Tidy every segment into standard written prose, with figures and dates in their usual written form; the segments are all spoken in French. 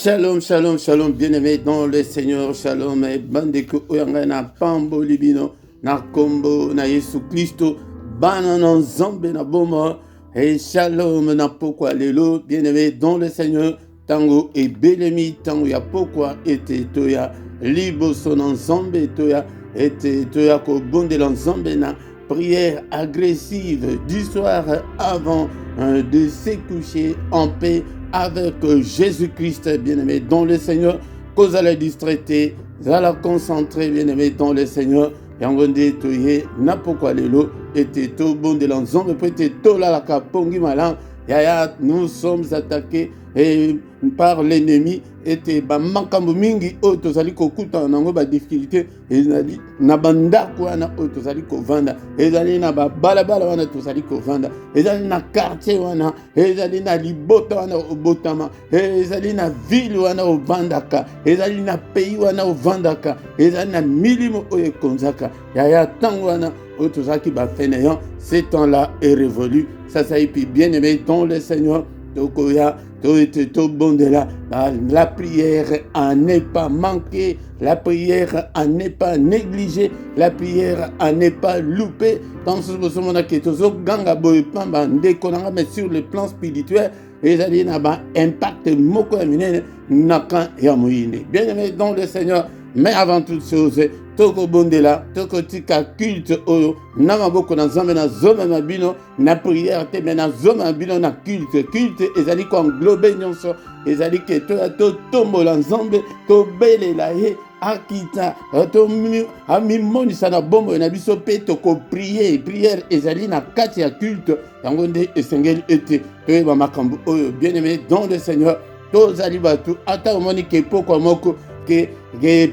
Shalom, shalom, shalom, bien-aimés dans le Seigneur, shalom, et bandeko oyanga na pambo libino, na kombo, na Yesu Christo, banana zambe na bomo, et shalom na pokwa lelo, bien-aimés dans le Seigneur, tango et belemi, tango ya pokwa, ete toya, libo sonan zambe toya, ete toya ko bonde lan zambe na, prière agressive du soir avant de se coucher en paix avec Jésus-Christ, bien-aimé dans le Seigneur, cause à la distraiter, à la concentrer, bien-aimé dans le Seigneur, yangonde toye, na pourquoi lelo, était tout bon de l'ensemble, peut-être tout là la kapongi malang, yaya, nous sommes attaqués par l'ennemi, était ba makambo mingi o tozali kokuta nango ba difficulté ezali na bandako wana o tozali kovanda ezali na ba balabala wana tozali kovanda ezali na quartier wana ezali na libota wana obotama ezali na ville wana ovandaka ezali na pays wana ovandaka ezali na milimo oyo ekonzaka yaya tango wana o tozaki ba fainéant. Ce temps-là est révolu. Ça y est, bien aimé dans le Seigneur. Tokoya, tout bon de là. La prière en n'est pas manquée. La prière en n'est pas négligée. La prière en n'est pas loupée. Dans ce moment là, mais sur le plan spirituel, les alliés n'ont pas impact moko amine nakan ya moyine. Bien aimé dans le Seigneur. Mais avant toute chose, toko bondela, toko tika culte oyo, na maboko na zambe na zoma mabino, na prière te mais na zoma mabino na culte ezali ko englober nyonso, ezali ke to tombola nzambe, to belela ye akita, to amimoni na bombo na biso pe toko prière ezali na kati ya culte, yango nde esengeli ete to ba makambo oyo, bien-aimé dans le Seigneur, to zali batu ata omoni ke poko moko que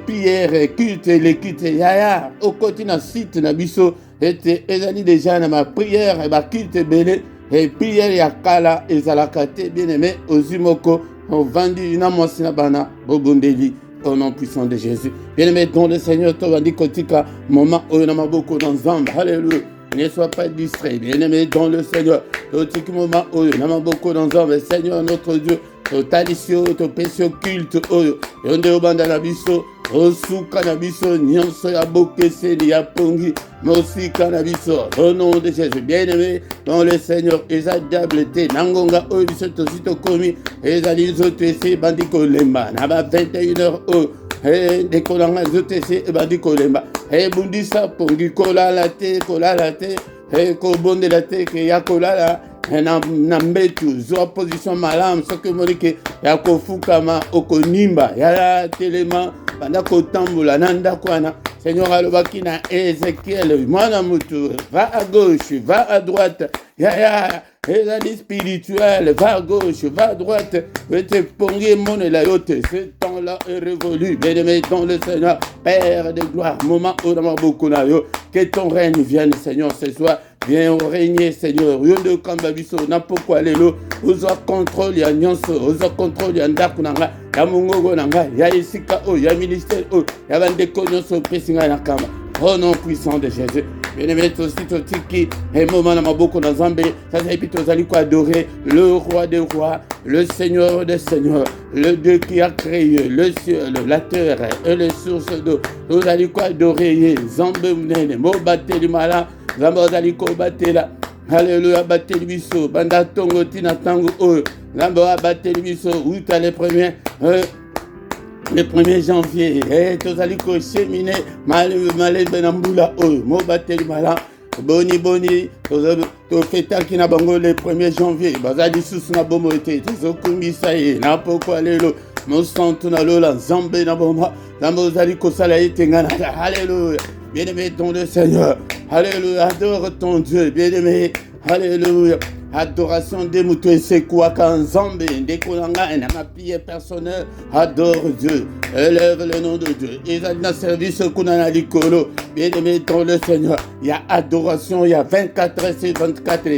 prière culte les culte yaya au côté na site na biso ete ezali déjà na ma prière et ba culte belé et prière ya kala ezalaka te bien-aimé ozimoko vandi na mwasi na bana bobondeli au nom puissant de Jésus. Bien-aimé dans le Seigneur, to vandi kotika moment oyo na maboko dans nzamba. Alléluia. Ne sois pas distrait, bien-aimé dans le Seigneur. Totika moment oyo na maboko dans nzamba. Seigneur notre Dieu, totalisio topesio culte oyo yonde obanda na biso osuka na biso nyonso ya bokeseli ya pongi mosika na biso au nom de Jésus. Bien-aimé dans le Seigneur, eza diable te nangonga oyo biso tosi tokomi ezali nzoto esi bandi kolemba na ba 21h oyo ndekolanga nzoto esi ebandi kolemba ebundisa pongi kolala te kobondela te ke ya kolala na mbetu zwa position malamu soki omoni ke ya kofukama okonimba ya telema banda kotambola na ndako wana. Seigneur alobaki na Ézéchiel, mwana mutu, va à gauche, va à droite, ezali spirituel, va à gauche, va à droite, te pongi mone la yote. Ce temps-là est révolu, bien-aimé dans le Seigneur, Père de gloire, moment où dans ma boucle, que ton règne vienne, Seigneur, ce soir. Viens régner, Seigneur. Yondo kambabiso na pourquoi lelo ozo contrôle ya nyonso, ozo contrôle ya ndaku nanga, ya mungogo nanga, ya isika o, ya ministère o, ya bandeko nyonso pesinga na kama. Au nom puissant de Jésus. Bien-aimé aussi totiki et moment na maboko na Zambé, ça c'est plutôt zali ko adorer le roi des rois, le Seigneur des seigneurs, le Dieu qui a créé le ciel, la terre et les sources d'eau. Nous allons ko adorer Zambé mnene, mo bateli mala. Zamba zaliko batela. Alléluia, bateli biso. Banda tongo tina tango oyo. Zamba bateli biso. Uta le 1er janvier. Tozaliko chemine. Malé benambula oyo. Mo bateli mala. Boni. To feta ki na bango le 1er janvier. Bazali susu na bomo ete. Tozokumbisa ye. Na pokwa lelo. Mo santu na lola. Zambe na bomba. Zamba zaliko sala ete ngana. Alléluia. Bien-aimé dans le Seigneur, alléluia, adore ton Dieu, bien-aimé, alléluia, adoration de Moutou et Sekouaka quand Zambé, Ndekolanga, et ma prière personnelle, adore Dieu, élève le nom de Dieu, et dans le service qu'on a l'icolo, bien-aimé dans le Seigneur, il y a adoration, il y a 24 heures sur 24,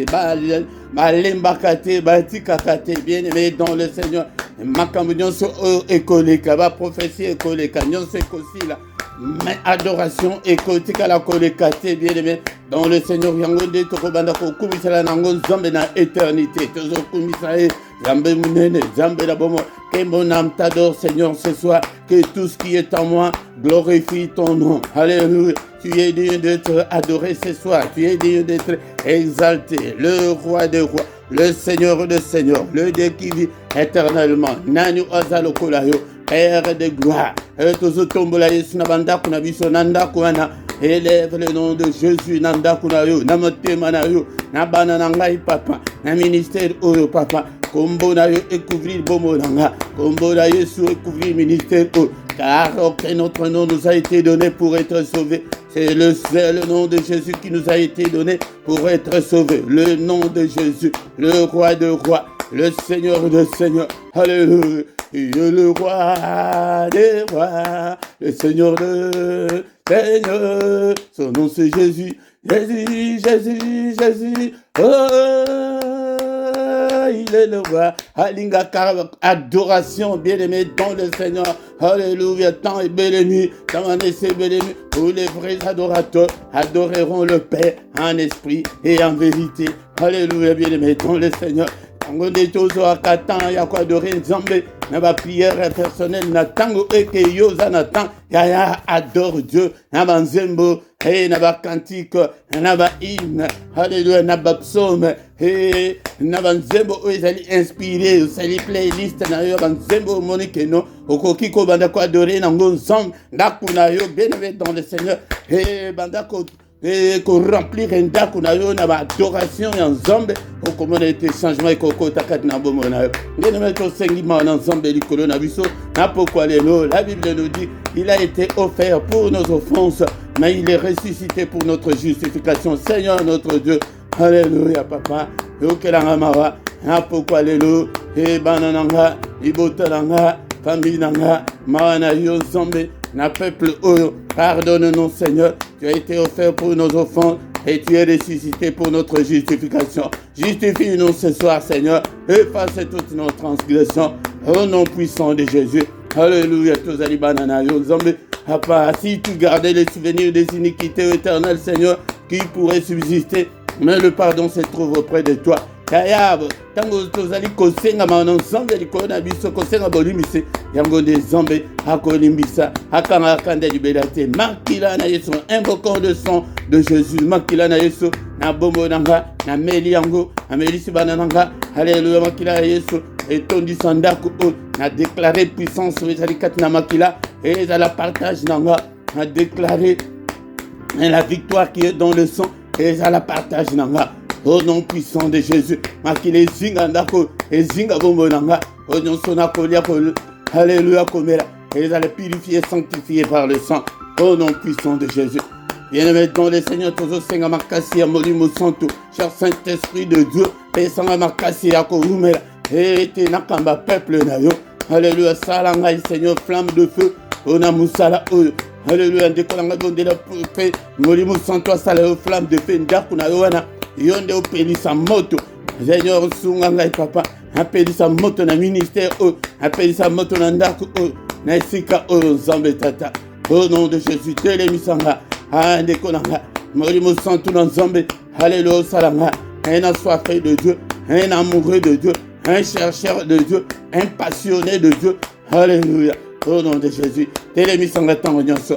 Malembakate, Batikakate, bien-aimé dans le Seigneur, Makamunion so écoleka, va prophétie écoleka, nyon se kosi là. Mais adoration et côté à la collecate, bien aimé, dans le Seigneur Yangonde, Tokobanda, Kumisala, Nangon, Zambe, na éternité, Tozo Kumisae, Zambé Mounene, Zambé Labomo, que mon âme t'adore, Seigneur, ce soir, que tout ce qui est en moi glorifie ton nom. Alléluia. Tu es digne d'être adoré ce soir, tu es digne d'être exalté, le roi des rois, le Seigneur des seigneurs, le Dieu qui vit éternellement. Nanu Azalo Kolayo, Père de gloire. Et tous tombola Yesu Nabanda Kunabiso Nanda Kuana. Élève le nom de Jésus, Nanda Kunayo, Namote Manayo, Nabana Nangai Papa, na ministère Oyo Papa, Kombo Nayo et couvrir Bomo Nanga, Kombo Nayo et couvrir ministère Oyo, car aucun autre nom nous a été donné pour être sauvé. C'est le seul nom de Jésus qui nous a été donné pour être sauvé. Le nom de Jésus, le roi de rois, le Seigneur de seigneurs. Alléluia. Le roi des rois, le Seigneur de seigneurs. Son nom c'est Jésus, Jésus, Jésus, Jésus. Oh, il est le roi. Alinga adoration, bien-aimé dans le Seigneur. Alléluia, tant et belle nuit, tant en essai belle nuit. Tous les vrais adorateurs adoreront le Père en esprit et en vérité. Alléluia, bien-aimé dans le Seigneur. Tango de tozo akatan ya kwa adorer Nzambe na ba prière personnelle na tango eke yoza na tan ya adore Dieu na banzembo na ba cantique na ba hymne alléluia na ba psaume na banzembo ezali inspiré ezali playlist na yo banzembo monique no okoki ko banda ko adorer na Nzambe ndakuna yo bien dans le Seigneur banda ko et qu'on remplir un daku na yo na ba adoration ya Nzambe o comment était changement koko takat na bomo na yo ngene meto sengi ma na Nzambe likolo na biso na pourquoi lelo la Bible nous dit il a été offert pour nos offenses mais il est ressuscité pour notre justification. Seigneur notre Dieu, alléluia papa yo kelanga mawa na pourquoi lelo e banananga ibotalanga famille nanga maana yo Nzambe na peuple oyo, pardonne-nous Seigneur, tu as été offert pour nos offenses et tu es ressuscité pour notre justification. Justifie-nous ce soir Seigneur, efface toutes nos transgressions au nom puissant de Jésus. Alléluia, tous les bananas, Nzambe. Papa, si tu gardais les souvenirs des iniquités éternelles Seigneur, qui pourraient subsister, mais le pardon se trouve auprès de toi. Kayab, tango tozali kosenga mana Nzambe likolo na biso kosenga bolimise yango de Nzambe akolimbisa akanga kanda libela te makila na Yesu invoquant le sang de Jésus makila na Yesu na bombo nanga na meli yango na melisi bana nanga alléluia makila na Yesu etondi sandako na déclarer puissance ezali kati na makila et à la partage nanga na déclarer la victoire qui est dans le sang et à la partage nanga. Au nom puissant de Jésus, makile zinga ndako, et zinga bombo nanga, au nom sona kolia kol, alléluia komera, et les allez purifier, sanctifier par le sang, au nom puissant de Jésus. Bien-aimé dans le Seigneur, toujours senga makasi ya molimo santo, cher Saint-Esprit de Dieu, et sanga makasi ya korumera, et te nakamba peuple na yo, alléluia, salanga Seigneur, flamme de feu, ona musala oyo, alléluia, décolanga bonde la paix, molimo santo sala flamme de feu, ndaku na yo wana, yonde opelisa moto Seigneur sunga ngai papa apelisa moto na ministère apelisa moto na ndako na esika Nzambe tata au nom de Jésus telemisanga ndeko nanga molimo santo na Nzambe alléluia salanga un assoiffé de Dieu un amoureux de Dieu un chercheur de Dieu un passionné de Dieu alléluia au nom de Jésus telemisanga tango nyonso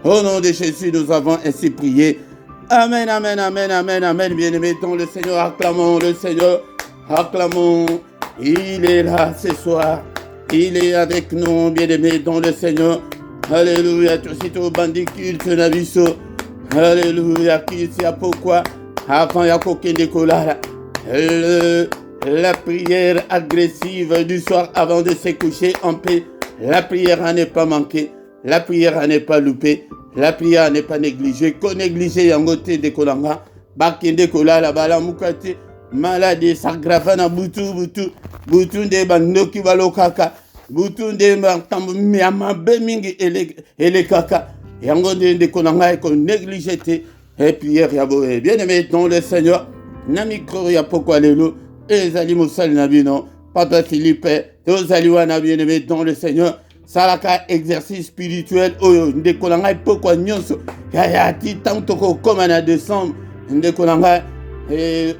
au nom de Jésus nous avons ainsi prié. Amen, amen, amen, amen, amen. Bien-aimés dans le Seigneur, acclamons le Seigneur, acclamons. Il est là ce soir, il est avec nous, bien-aimés dans le Seigneur. Alléluia, tout au bandit culte nabiso. Alléluia, qui sait pourquoi, avant Yakokende Kolara, la prière agressive du soir avant de se coucher en paix, la prière n'est pas manquée, la prière n'est pas loupée. La prière n'est pas négligée. Qu'on négligé yangote de kolanga. Bakende kolala bala mukate. Maladie s'aggravana butu de bandoki balokaka. Butu de bantambu miama bemingi ele kaka. Yangote de kolanga et qu'on négligé te. Et prière yaboé. Bien aimé dans le Seigneur. Namikro ya pokwa lelo. Ezali musal nabino. Papa Philippe. Ezali wana bien aimé dans le Seigneur. Salaka exercice spirituel oyo ndekolanga pokwa nyonso ya ti tanto ko comme na décembre ndekolanga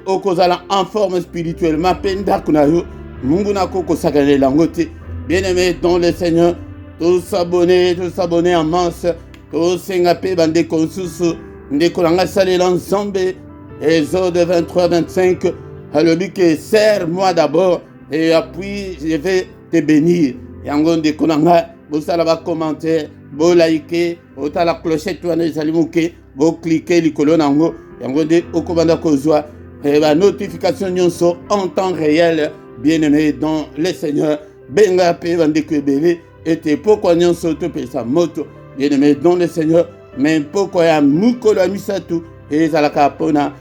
okozala en forme spirituelle mapenda kuna yo Munguna Koko Sakane Langote. Bien-aimés dans le Seigneur, tous s'abonner en masse, tous s'engaper bande consusu, Ndekolanga Salé l'ensemble, Exode 23-25, alors que serre-moi d'abord, et puis je vais te bénir. Yango Ndekolanga, vous allez commenter, vous likez, vous allez la clochette, vous allez saluer, vous cliquez le colonne en haut, Yango de Okobanda Kozwa, et la notification nyonso en temps réel, bien-aimés dans le Seigneur. Benga pe bande kwebele ete poko nyonso to pesa moto bien-aimé dans le Seigneur mais poko ya mukolo ya misatu ezalaka pona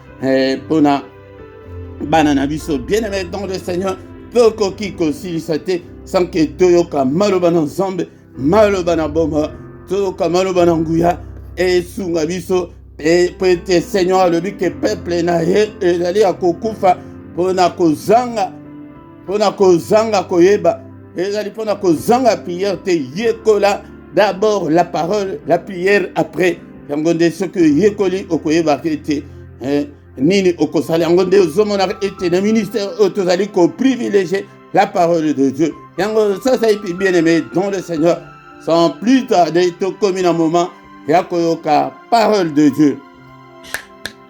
banana biso bien-aimé dans le Seigneur poko kiko silisate sans que toyoka maloba na nzambe maloba na boma toyoka maloba na nguya esunga biso peut-être Seigneur le but que peuple na ye ezali akokufa pona kozanga koyeba ezali pona kozanga prière te yekola d'abord la parole la prière après yango nde soki yekoli okoyeba ete nini okosala yango nde ozomona ete na ministère oyo tozali koprivilégier la parole de Dieu yango ça epi bien aimé dans le Seigneur sans plus tarder tokomi na moment ya koyoka parole de Dieu.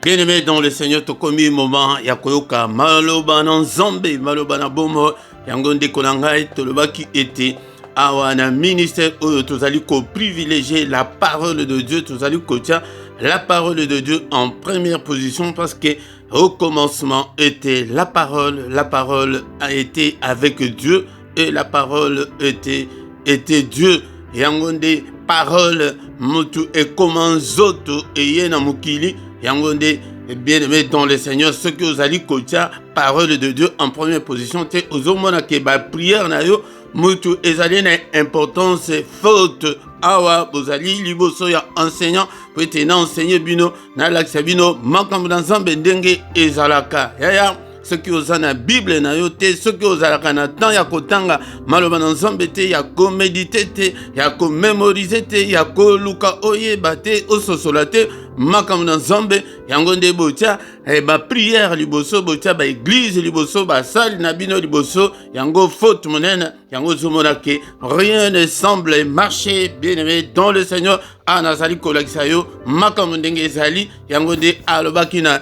Bien-aimé dans le Seigneur, tokomi moment ya koyoka maloba na nzambe maloba na bomo yango ndekolanga tolobaki ete awa na ministère oyo tozali ko privilégier la parole de Dieu, tozali ko tia la parole de Dieu en première position parce que au commencement était la parole a été avec Dieu et la parole était Dieu yango nde parole mutu e comment zoto e yena mukili yango nde bien-aimé dans le Seigneur, ce que vous allez kotia parole de Dieu en première position, c'est aux hommes qui ba prière na yo mutu ezali na importance faute awa bozali liboso ya enseignant peut-être na enseigner bino na laksa bino makambo na nzambe ndenge ezalaka yaya ce qui oza na Bible na yo te ce qui ozalaka na temps ya kotanga maloba na nzambe te ya ko méditer te ya ko mémoriser te ya ko luka oyeba te ososola te makambo na nzambe yango nde botia ba prière liboso botia ba église liboso ba salle na bino liboso yango faute monene yango zomona ke rien ne semble marcher bien-aimé dans le Seigneur anazali kolakisa yo makambo ndenge ezali yango nde alobaki na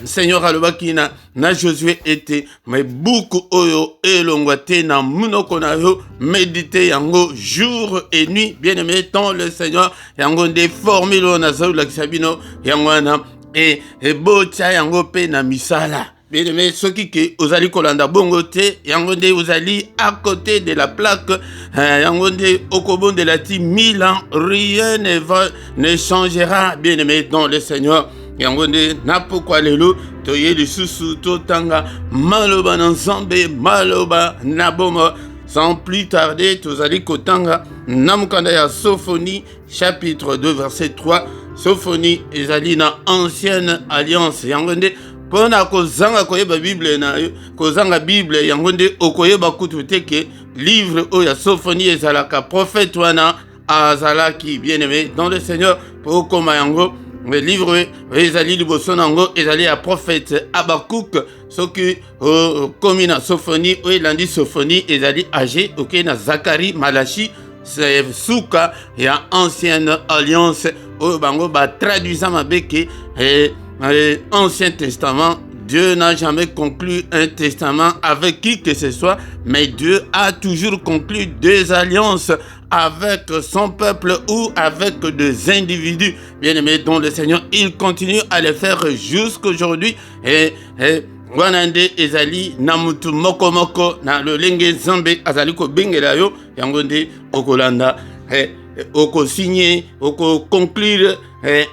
Seigneur alobaki na Josué ete mais beaucoup oyo elongwa te na munoko na yo méditer yango jour et nuit bien-aimé dans le Seigneur yango nde formule oyo nazali kolakisa bino yango wana et botia yango pe na misala bien-aimé soki ke ozali kolanda bongo te yango nde ozali à côté de la plaque yango nde okobondela ti 1000 ans rien ne changera bien-aimé dans le Seigneur yango nde na pokwa lelo toye lisusu totanga maloba na nzambe maloba na bomo sans plus tarder tozali kotanga na mokanda ya Sophonie chapitre 2 verset 3 Sophonie ezali na ancienne alliance yango nde pona kozanga koyeba Bible na yo kozanga Bible yango nde okoyeba kutu te ke livre oyo ya Sophonie ezalaka prophète wana azalaki bien-aimé dans le Seigneur po koma yango le livre ezali liboso nango ezali ya prophète Habakkuk soki komi na Sophonie oyo elandi Sophonie ezali âgé oke na Zacharie Malachi c'est suka ya ancienne alliance oyo bango ba traduisant mabeke Ancien Testament. Dieu n'a jamais conclu un testament avec qui que ce soit, mais Dieu a toujours conclu des alliances avec son peuple ou avec des individus. Bien-aimés dont le Seigneur, il continue à le faire jusqu'aujourd'hui. Et Wanande ezali namutu moko moko na lolenge nzambe azali ko bengela yo yango nde okolanda oko signer oko conclure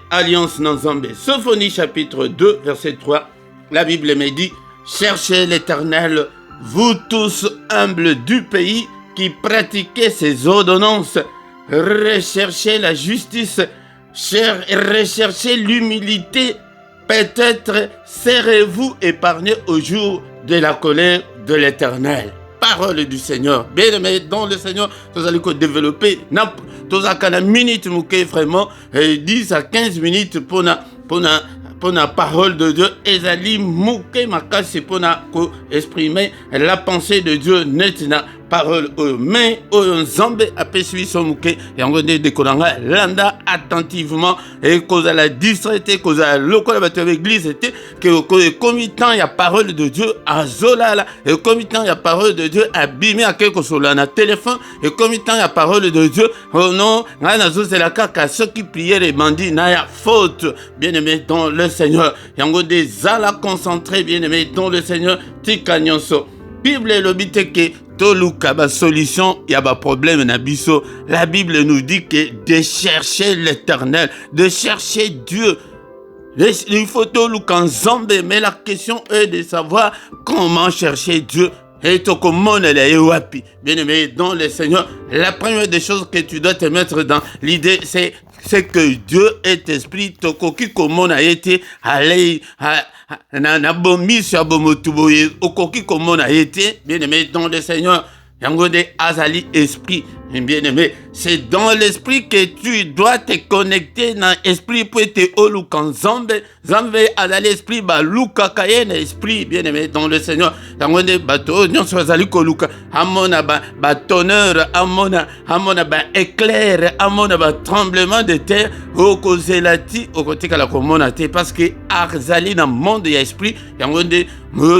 alliance na nzambe. Sophonie chapitre 2 verset 3. La Bible me dit: cherchez l'Éternel, vous tous humbles du pays qui pratiquez ses ordonnances, recherchez la justice, recherchez l'humilité. Peut-être serez-vous épargnés au jour de la colère de l'Éternel. Parole du Seigneur. Bien aimé dans le Seigneur, vous allez développer. Tous à 1 minute, vraiment, 10 à 15 minutes pour pour la parole de Dieu, ezali muke makasi pour exprimer la pensée de Dieu net na parole mais nzambe apesi biso muke yango nde dekolanga landa attentivement et kozala distraité kozala lokola bato ya l'église te que komi temps ya parole de Dieu azolala et komi temps ya parole de Dieu abimi ake kosola na téléphone et komi temps ya parole de Dieu non ngai nazozela kaka soki prière ebandi na ya faute bien-aimé dans le Seigneur yango nde zala concentré bien-aimé dans le Seigneur tika nyonso Bible elobi te ke toluka ba solution ya ba problème na biso. La Bible nous dit que de chercher l'Éternel, de chercher Dieu. Il faut toluka nzambe, mais la question est de savoir comment chercher Dieu. Et bien aimé dans le Seigneur, la première des choses que tu dois te mettre dans l'idée, c'est que Dieu est esprit. Tokoki comment a été allé na bomi sur bomotuboye. Okoki comment a été bien aimé dans le Seigneur. Yangode azali esprit. Bien aimé, c'est dans l'esprit que tu dois te connecter dans l'esprit pour te olukan zambe. Zambe azali esprit ba luka kayene esprit bien aimé dans le Seigneur. Yangode bato nyonso azali koluka. Amona ba tonnerre, amona ba éclair, amona ba tremblement de terre. Okozelati okotika la komona te parce que azali dans monde ya esprit. Yangode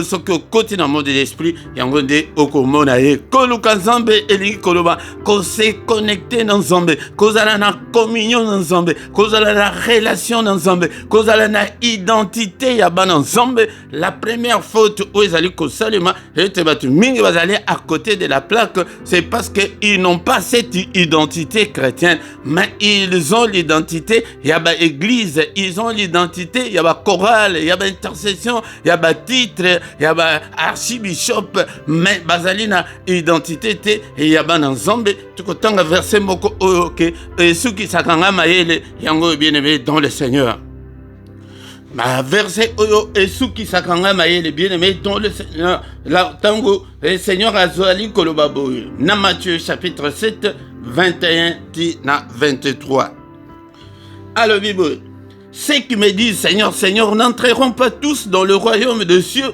soki okoti na monde de l'esprit yango nde okomona ye koluka nzambe elingi koloba se connecter na nzambe kozala na communion na nzambe kozala na relation na nzambe kozala na identité ya bana nzambe. La première faute oyo ezali kosalema ete bato mingi bazali à côté de la plaque, c'est parce que ils n'ont pas cette identité chrétienne, mais ils ont l'identité ya ba église, ils ont l'identité ya ba chorale, ya ba intercession, ya ba titre, ya ba archibishop, mais bazali na identité te ya ba nzambe. Tukotanga verset moko oyo ke suki sakanga mayele yango bien aimé dans le Seigneur. Ma verset oyo esuki sakanga mayele bien aimé dans le Seigneur. La tango le Seigneur azali kolobabo na Matthieu chapitre 7 21 na 23. Alors Bible, ceux qui me disent Seigneur, Seigneur n'entreront pas tous dans le royaume des cieux,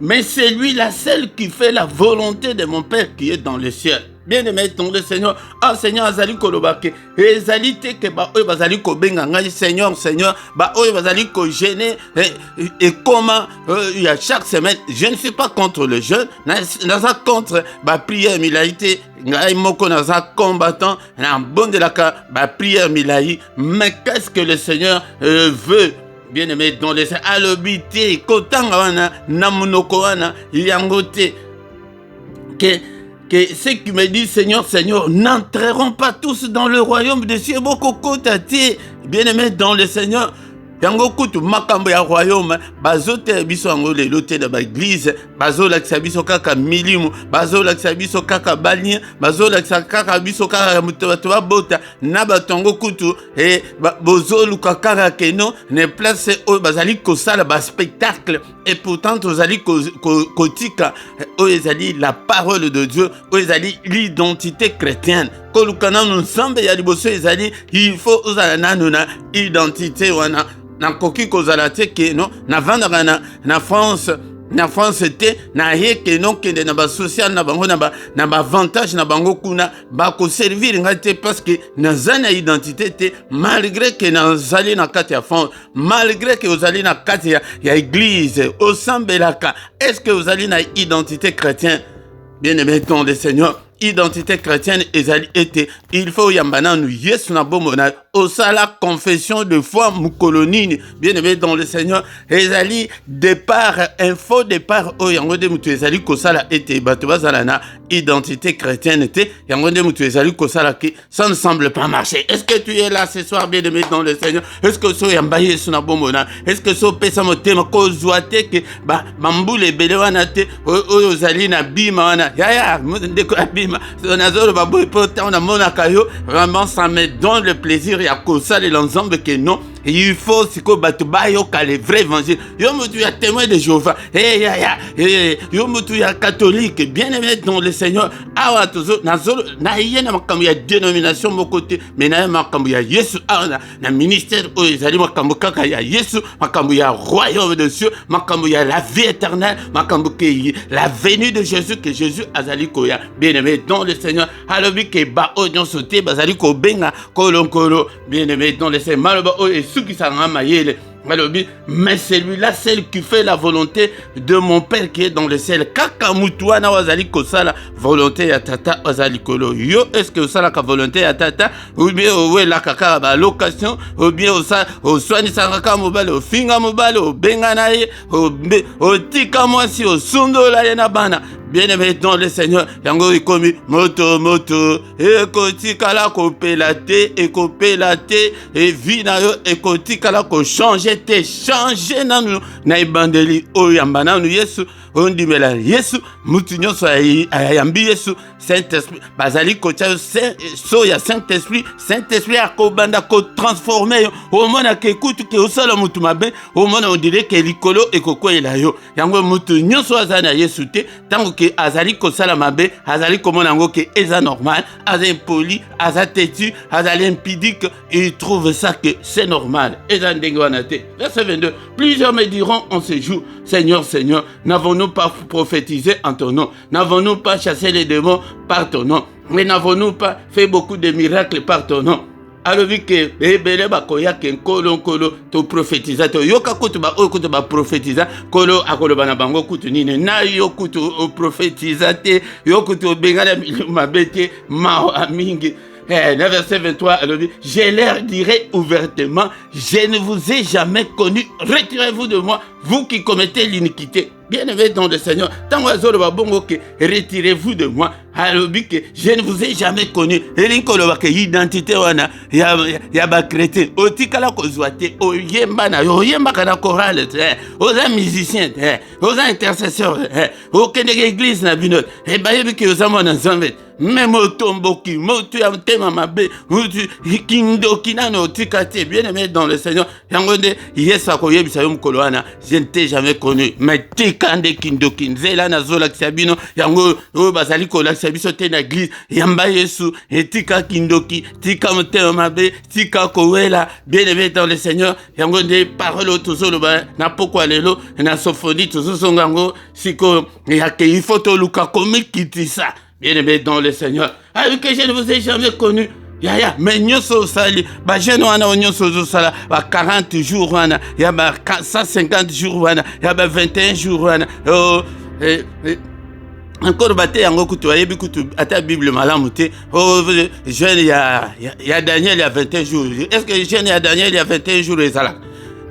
mais c'est lui la seule qui fait la volonté de mon Père qui est dans le ciel. Bien aimé dans le Seigneur, ah Seigneur azali kolobake, ezali te ke ba oyo bazali ko benga ngai Seigneur, Seigneur, ba oyo bazali ko gêner et comment il y a chaque semaine, je ne suis pas contre le jeûne, naza contre ba prière milaïté, ngai moko naza combattant, na bondelaka ba prière milaï, mais qu'est-ce que le Seigneur veut? Bien aimé dans le Seigneur, alobité kotanga wana na munoko wana yangote que ceux qui me disent Seigneur, Seigneur n'entreront pas tous dans le royaume des cieux. Beaucoup côté bien aimé dans le Seigneur. Yango kutu makambo ya royaume bazote biso yango lelo te na ba église bazolakisa biso kaka milimu bazolakisa biso kaka balien bazolakisa kaka biso kaka muto babota na batongo kutu et bozoluka kaka keno ne place oyo bazali kosala ba spectacle et pourtant ozali kotika oyo ezali la parole de Dieu oyo ezali l'identité chrétienne kolukana nzambe ya liboso ezali il faut ozala nanu na identité wana na koki kozala te ke no na vandaka na France te na ye ke no kende na ba social na bango na ba avantage na bango kuna ba ko servir nga te parce que nazana identité te malgré que nazali na kati ya fond malgré que ozali na kati ya église osambelaka est-ce que ozali na identité chrétienne bien aimé dans le Seigneur. Identité chrétienne ezali ete il faut yambana nu yesu na bomona osala confession de foi mukolonini bien aimé dans le Seigneur ezali départ un faux départ o yango de mutu ezali kosala ete bato bazala na identité chrétienne te yango de mutu ezali kosala ki ça ne semble pas marcher. Est-ce que tu es là ce soir bien aimé dans le Seigneur? Est-ce que so yamba yesu na bomona? Est-ce que so pesa motema ko zoate ke ba mbule bele wana te o ozali na bima wana ya ndeko abima vraiment ça me donne le plaisir ya kosa les ensemble que non il faut siko bato bayoka le vrai évangile yo mutu ya témoin de Jéhovah yo mutu ya catholique bien aimé dans le Seigneur awa tozo nazolo na yena makambo ya dénomination mokote mais na makambo ya Yesu awa na ministère o ezali makambo kaka ya Yesu makambo ya royaume de Dieu makambo ya la vie éternelle makambo ke la venue de Jésus que Jésus azali koya bien-aimé dans le Seigneur alobi ke ba onyo sote bazali ko benga kolonkolo bien-aimé dans le Seigneur maloba o esuki sanga mayele. Mais celui-là, celle qui fait la volonté de mon Père qui est dans le ciel. Kaka mutuana wazali kosala volonté ya tata wazali kolo. Yo, est-ce que osala ka volonté ya tata ou bien owe la kaka ba location ou bien o soani sangaka mobile o finga mobile o benga na ye o tika mwasi o sundo la ye na bana. Bien-aimé dans le Seigneur, yango ikomi moto ekotikala ko pelate ekopelate et vina yo ekotikala ko changer te changer nanu na ibandeli o yambana nu Yesu ondimela Yesu mutu nyonso ayambi Yesu Saint-Esprit bazali ko tia so ya Saint-Esprit akobanda ko transformer au mona ke kutu ke osala mutu mabe au mona on dirait que likolo ekokwela yo yango mutu nyonso azana Yesu te tango ke azali kosala mabe azali komona ngo ke eza normal azali impoli azali têtu azali impudique il trouve ça que c'est normal eza ndenge wana te. Verset 22 plusieurs me diront en ce jour Seigneur Seigneur n'avons-nous pas prophétisé en ton nom n'avons-nous pas chassé les démons par ton nom mais n'avons-nous pas fait beaucoup de miracles par ton nom. alobi ke ebele bakoya ke nkolo to prophétisa to yoka kutu ba oyo kutu ba prophétisa kolo akoloba na bango kutu nini na yo kutu o prophétisa te yo kutu bengala mabete mao amingi. Verset 23, elle dit, je leur dirai ouvertement, je ne vous ai jamais connu, retirez-vous de moi, vous qui commettez l'iniquité. Bien-aimé dans le Seigneur, tant que retirez-vous de moi, je ne vous ai jamais connu. Identité wana ya ba chrétien. Otikala kozwate, oyemba na oyemba kana chorale, oza musicien, oza intercesseur, okende église na bino. E ba yebi ke ozama na nzambe. Même otomboki, motu ya mtema mabe, motu kindoki nano otikate. Bien-aimé dans le Seigneur, yangonde Yesu akoyebisa yo mukolo wana, je ne t'ai jamais connu. Mais kande kindoki nzela na zola kisabino yango o bazali kola kisabiso te na église yamba Yesu etika kindoki tika motema mabe tika kowela bien-aimé dans le Seigneur yango de parole tozolo ba na pokwa lelo na sophonie tozosonga ngo siko yake il faut to luka komikitisa bien-aimé dans le Seigneur avec que je ne vous ai jamais connu. Ya mais nyonso sali ba jeune wana nyonso sala ba 40 jours wana ya ba 150 jours wana ya ba 21 jours wana encore bate yango kutu ayebi kutu ata Bible malamu te jeune ya Daniel ya 21 jours. Est-ce que jeune ya Daniel ya 21 jours ezala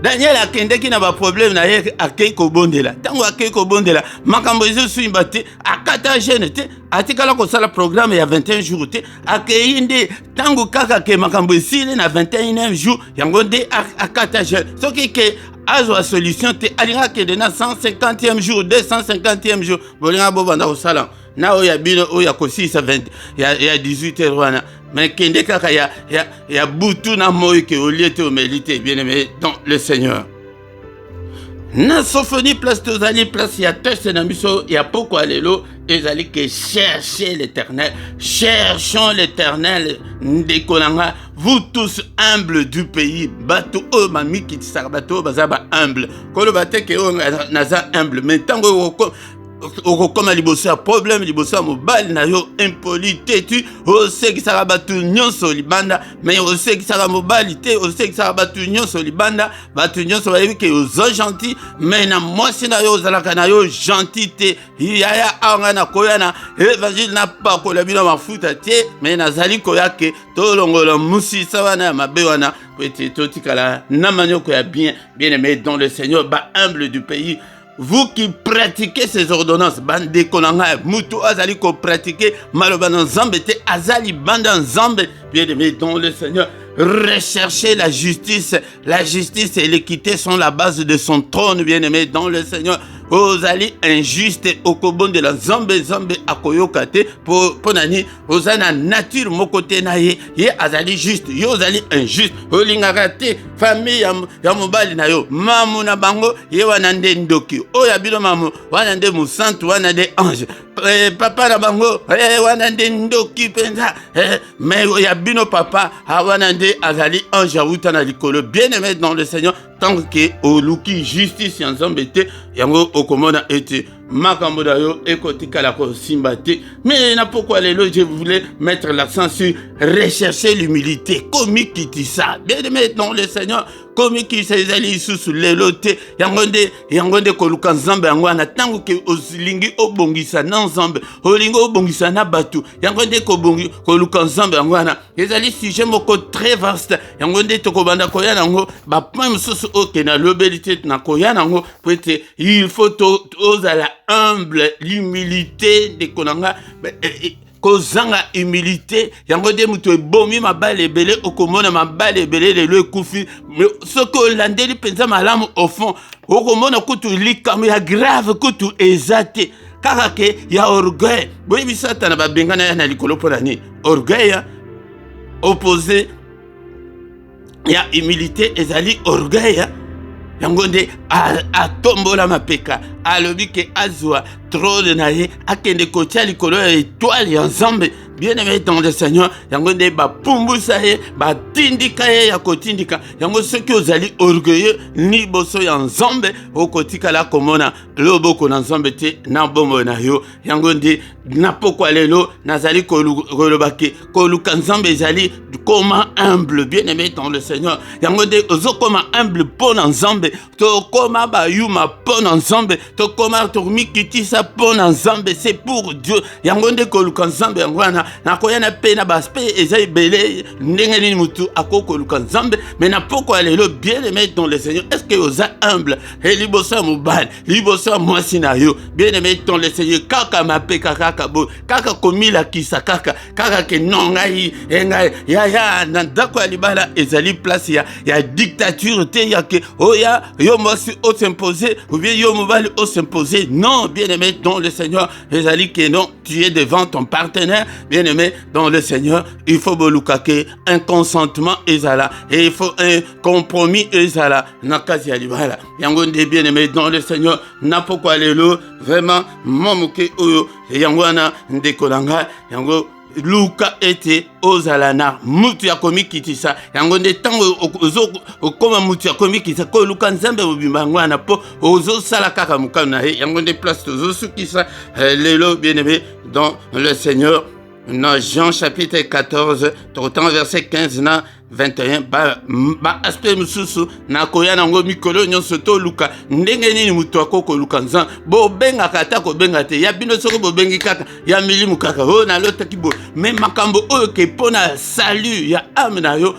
Daniel akendeki na ba problème na ye akei ko bondela tango akei ko bondela makambo ezo suimba te akata jeune te atikala ko sala programme ya 21 jours te akei nde tango kaka ke makambo esile na 21e jour yango nde akata jeune soki ke azwa solution te alinga ke na 150e jour 250e jour bolinga bo banda ko sala na oya bino oya ko 6 20 ya 18h wana mais kende kaka ya butu na moyo ke oliete o melite bien-aimé dans le Seigneur. Na sophonie place tozali place ya teste na biso ya poko alelo ezali ke chercher l'éternel, cherchons l'éternel ndekolanga vous tous humbles du pays bato o mami kitisaka bato bazaba humble kolo bateke o naza humble mais tango okokoma liboso ya problème liboso ya mobali na yo impolite tu osekisaka bato nyonso libanda mais osekisaka mobali te osekisaka bato nyonso libanda bato nyonso bayebi ke ozo gentil mais na mwasi na yo ozalaka na yo gentil te yaya aonga na koya na évangile na pakola bino mafuta te mais nazali koya ke tolongola musisa wana ya mabe wana pete totikala na manioko ya bien-aimé dans le Seigneur ba humble du pays. Vous qui pratiquez ces ordonnances, bande konanga, mutu azali ko pratiquer maloba nzambe te azali banda nzambe, bien-aimé dans le Seigneur. Recherchez la justice et l'équité sont la base de son trône, bien-aimé dans le Seigneur. Ozali injuste okobon de la zambe akoyokate pour nani ozana nature mokote na ye azali juste yo ozali injuste olingaka te famille ya mobali na yo mamu na bango ye wana nde ndoki oya bilo mamu wana nde musantu wana nde ange papa na bango wana nde ndoki penza mais ya bino papa wana nde azali ange awuta na likolo. Bien-aimé dans le Seigneur, tant que oluki justice ya Nzambe te yango okomona ete makambo na yo ekotikala kosimba te. Mais na pourquoi lelo je voulais mettre l'accent sur rechercher l'humilité. Komi kitisa. Bien-aimé dans le Seigneur, komi kitisa ezali isusu lelo te yango nde koluka Nzambe yango na tango ke olingi obongisa na Nzambe olingi obongisa na batu yango nde koluka Nzambe yango na ezali sujet moko très vaste yango nde tokobanda koya nango ba point mosusu oke na lobelité na koya nango peut-être il faut ozala humble, l'humilité de konanga kozanga humilité yango de mutu ebomi mabale ebele okomona mabale ebele lelo ekufi soki olandeli mpenza malamu au fond okomona kutu likambo ya grave kutu eza te kaka ke ya orgueil boyebi satana babengana ya na likolo mpo na nini orgueil opposé ya humilité ezali orgueil yango nde atombola mapeka alobi ke azwa trône na ye akende kotia likolo ya étoile ya Nzambe. Bien-aimé dans le Seigneur, yango nde bapumbusa ye batindika ye ya kotindika yango soki ozali orgueilleux ni boso ya Nzambe okotikala komona loboko na Nzambe te na bombo na yo yango nde na pokwa lelo nazali kolobake koluka Nzambe ezali koma humble. Bien-aimé dans le Seigneur, yango nde ozokoma humble mpo na Nzambe tokoma bayuma mpo na Nzambe tokoma tomikitisa mpo na Nzambe. C'est pour Dieu yango nde koluka Nzambe yango wana nakoya na pe na baspe eza ebele ndenge nini mutu akokoluka Nzambe. Mais na pokwa lelo bien-aimé dans le Seigneur, est-ce que oza humble liboso mobali liboso mwasi na yo bien-aimé dans le Seigneur kaka mapeka kaka bo kaka komila kisa kaka ke nongai engai ya na ndako ya libala ezali place ya dictature te ya ke oya yo mwasi o s'imposer ou bien yo mobali o s'imposer. Non, bien-aimé dans le Seigneur, ezali que non, tu es devant ton partenaire. Bien-aimé dans le Seigneur, il faut bolukake un consentement ezala et il faut un compromis ezala nakazi ya libala yango nde bien-aimé dans le Seigneur na pokwa lelo vraiment momuke oyo yango wana ndekolanga yango luka ete ozala na mutu ya komikitisa yango nde tango okoma mutu ya komikitisa ko luka Nzambe mobimba yango wana po ozosala kaka mokano na ye yango nde place tozosukisa lelo bien-aimé dans le Seigneur. Dans Jean chapitre 14, autant verset 15 na 21, ba aspect mususu na koya nango mikolo nyonso to luka ndenge nini mutu akoko luka Nzambe bo benga kata ko benga te ya bino soko bo bengi kaka ya milimu kaka o na lota kibo mais makambo oyo ke pona salut ya âme na yo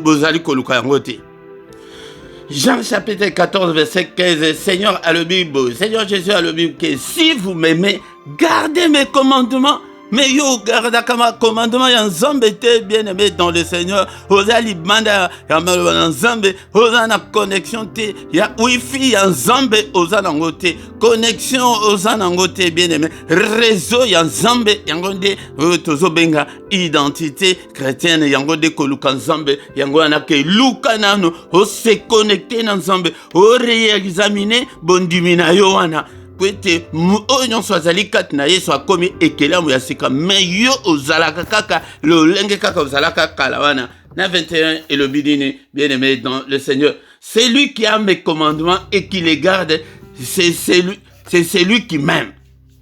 bozali ko luka yango te. Jean chapitre 14 verset 15, Seigneur a le Bible, Seigneur Jésus a le Bible que si vous m'aimez, gardez mes commandements. Mais yo garda kama commandement ya Nzambe te bien-aimé dans le Seigneur ozali banda ya malobana Nzambe ozana connexion te ya wifi ya Nzambe ozana ngote connexion ozana ngote bien-aimé réseau ya Nzambe yango nde tozo benga identité chrétienne yango nde koluka Nzambe yango anake luka nano o se connecter na Nzambe o réexaminer bondimi na yo wana kwete oyo nyonso azali kati na Yesu akomi ekelamu ya sika mais yo ozalaka kaka lolenge kaka ozalaka kala wana na 21 et le bidini bien-aimé dans le Seigneur, c'est lui qui a mes commandements et qui les garde, c'est celui qui m'aime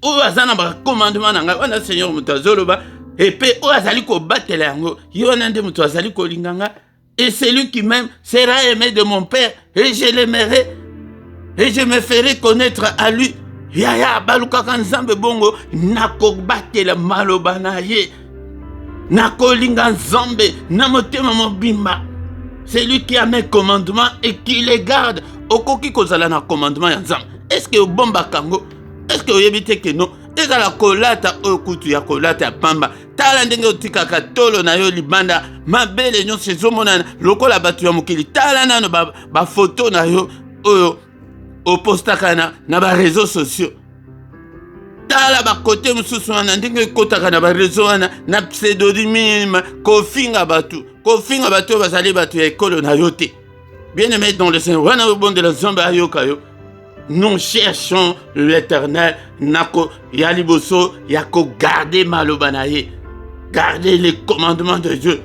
oyo azana ba commandement nanga wana Seigneur mutazoloba et puis oyo azali ko batela yango yo nande mutu azali ko linganga et celui qui m'aime sera aimé de mon Père et je l'aimerai et je me ferai connaître à lui. Ya balukaka Nzambe bongo nakobatela maloba na ye nakolinga Nzambe na motema mobimba. C'est lui qui a mes commandements et qui les garde. Okoki kozala na commandement ya Nzambe. Est-ce que obomba kango? Est-ce que oyebite ke no? Ezala kolata okutu ya kolata ya pamba. Tala ndenge otikaka tolo na yo libanda mabele nyonso ezomona lokola batu ya mokili. Tala nano ba photo na yo oyo opostaka na ba réseaux sociaux. Tala ba kote mususu wana ndenge kotaka na ba réseaux wana na pseudonyme kofinga batu bazali batu ya ekolo na yo te. Bien-aimé dans le Seigneur, wana obonde la Nzambe ayoka yo nous cherchons l'Éternel. Nako yaliboso yako garder malobanaye, garder les commandements de Dieu.